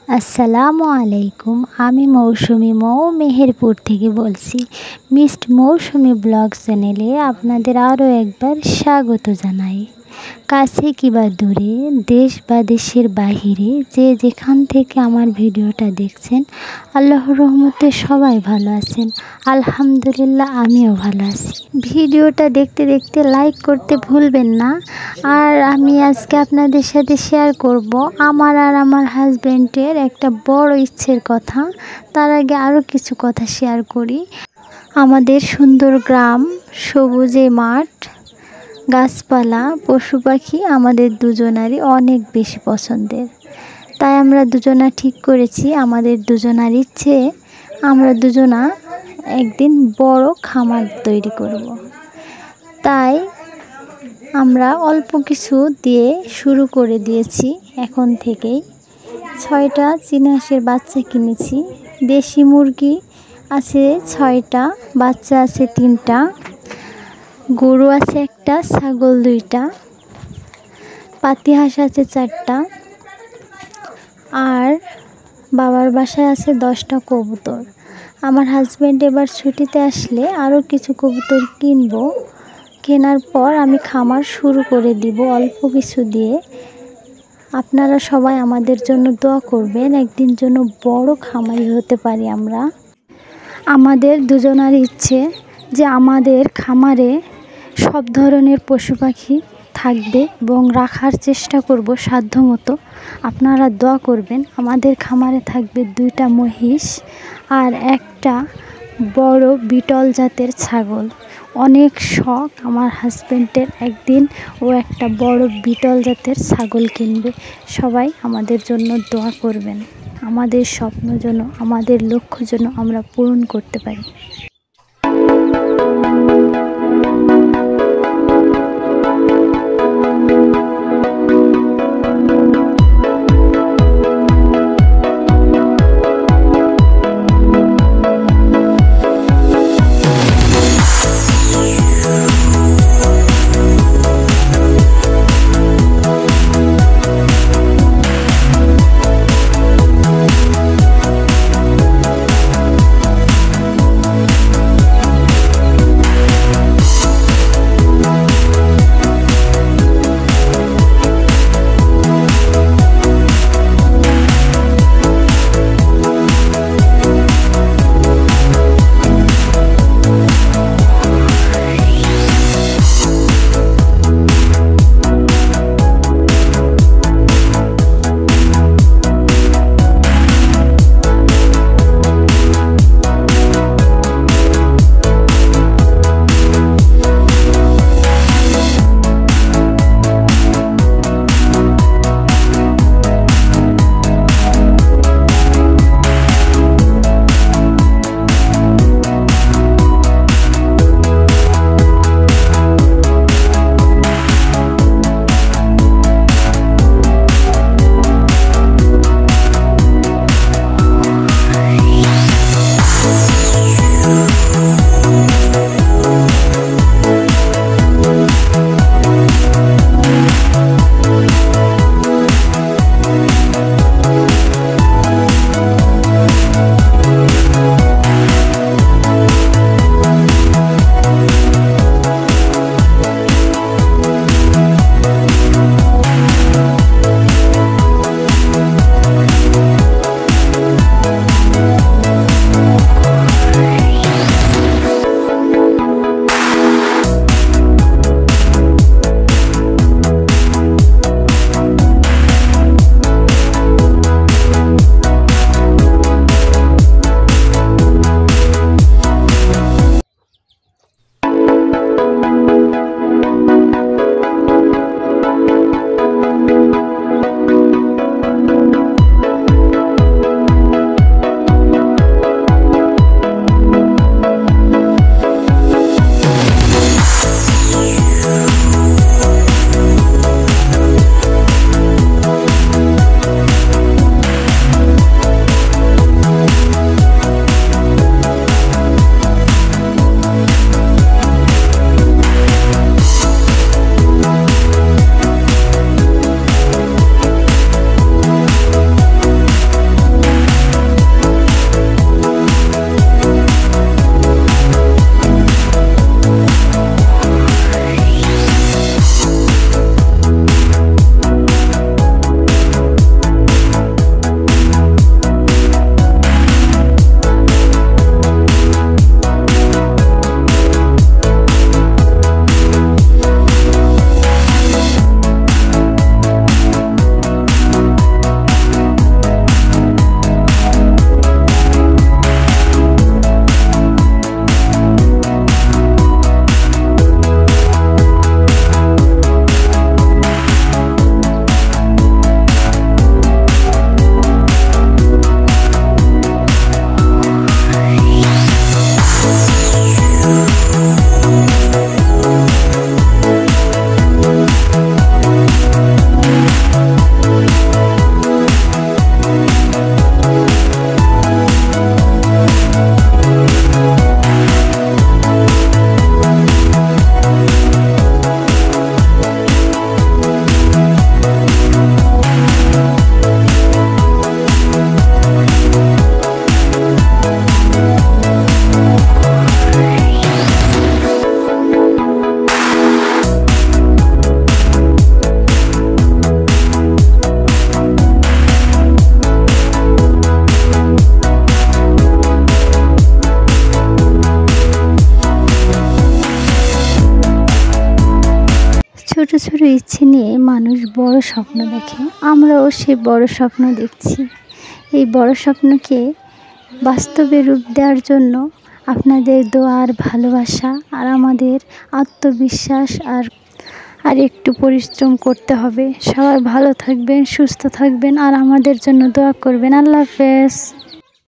আসসালামু আলাইকুম। আমি মৌসুমি মেহেরপুর থেকে বলছি। মিস্ট মৌসুমি ব্লগ চ্যানেলে আপনাদের আরও একবার স্বাগত জানাই। কাছে কিংবা দূরে, দেশ বা দেশের বাহিরে যে যেখান থেকে আমার ভিডিওটা দেখছেন, আল্লাহর রহমতে সবাই ভালো আছেন। আলহামদুলিল্লাহ, আমিও ভালো আছি। ভিডিওটা দেখতে দেখতে লাইক করতে ভুলবেন না। আর আমি আজকে আপনাদের সাথে শেয়ার করব আমার আর আমার হাজব্যান্ডের একটা বড় ইচ্ছের কথা। তার আগে আরও কিছু কথা শেয়ার করি। আমাদের সুন্দর গ্রাম, সবুজে মাঠ, গাছপালা, পশু পাখি আমাদের দুজনারই অনেক বেশি পছন্দের। তাই আমরা দুজনা ঠিক করেছি, আমাদের দুজনার ইচ্ছে আমরা দুজনা একদিন বড় খামার তৈরি করব। তাই আমরা অল্প কিছু দিয়ে শুরু করে দিয়েছি। এখন থেকেই 6টা চীনা হাঁসের বাচ্চা কিনেছি। দেশি মুরগি আছে 6টা, বাচ্চা আছে 3টা, গরু আছে 1টা, ছাগল 2টা, পাতি হাঁস আছে 4টা, আর বাবার বাসায় আছে 10টা কবুতর। আমার হাজব্যান্ড এবার ছুটিতে আসলে আরও কিছু কবুতর কিনবো। কেনার পর আমি খামার শুরু করে দিব অল্প কিছু দিয়ে। আপনারা সবাই আমাদের জন্য দোয়া করবেন, একদিন জন্য বড় খামারি হতে পারি আমরা। আমাদের দুজনার ইচ্ছে যে আমাদের খামারে সব ধরনের পশু পাখি থাকবে এবং রাখার চেষ্টা করব সাধ্যমতো। আপনারা দোয়া করবেন। আমাদের খামারে থাকবে 2টা মহিষ আর একটা বড় বিটল জাতের ছাগল। অনেক শখ আমার হাজব্যান্ডের, একদিন ও একটা বড় বিটল জাতের ছাগল কিনবে। সবাই আমাদের জন্য দোয়া করবেন, আমাদের স্বপ্ন যেন, আমাদের লক্ষ্য যেন আমরা পূরণ করতে পারি। ছোট ইচ্ছে নিয়ে মানুষ বড় স্বপ্ন দেখে, আমরাও সেই বড় স্বপ্ন দেখছি। এই বড় স্বপ্নকে বাস্তবে রূপ দেওয়ার জন্য আপনাদের দোয়া আর ভালোবাসা আর আমাদের আত্মবিশ্বাস আর একটু পরিশ্রম করতে হবে। সবাই ভালো থাকবেন, সুস্থ থাকবেন আর আমাদের জন্য দোয়া করবেন। আল্লাহ হাফেজ।